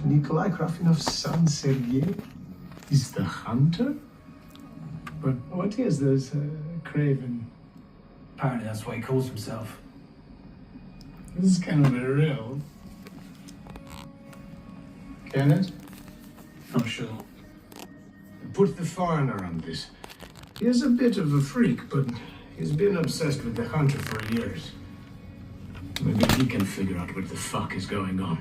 Nikolai Krafinov's son, Sergei, is the hunter? But what is this craven? Apparently that's what he calls himself. This is kind of real. Can it? Not sure. Put the foreigner on this. He's a bit of a freak, but he's been obsessed with the hunter for years. Maybe he can figure out what the fuck is going on.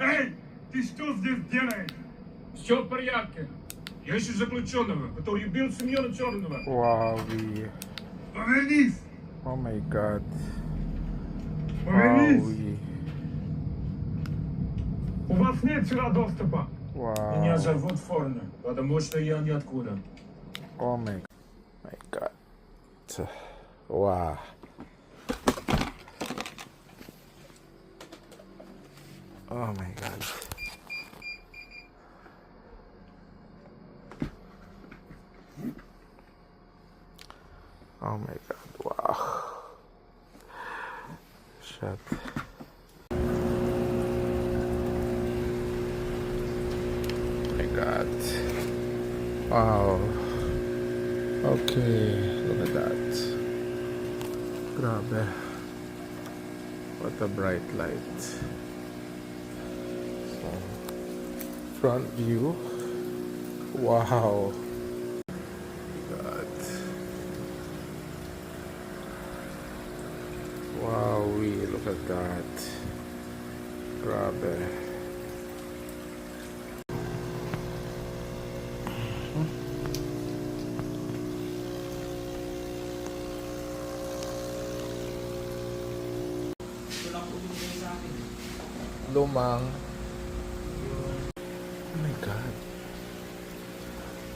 Эй, ты что здесь делаешь? Все в порядке. Я ищу заключенного, который убил Семена Черного. Wow. Повернись! Oh my god. Повернись! У вас нет сюда доступа. Wow. Меня зовут Форнер, потому что я ниоткуда. Oh my god. Wow. Oh my god. Oh my god. Wow. Shit. My god. Wow. Okay, look at that. Grabe. What a bright light. So, front view. Wow. God. Wow, look at that. Grabe. Lumang. Oh my god.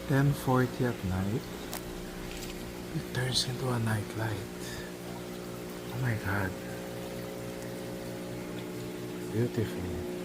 10:40 at night. It turns into a night light. Oh my god. Beautiful.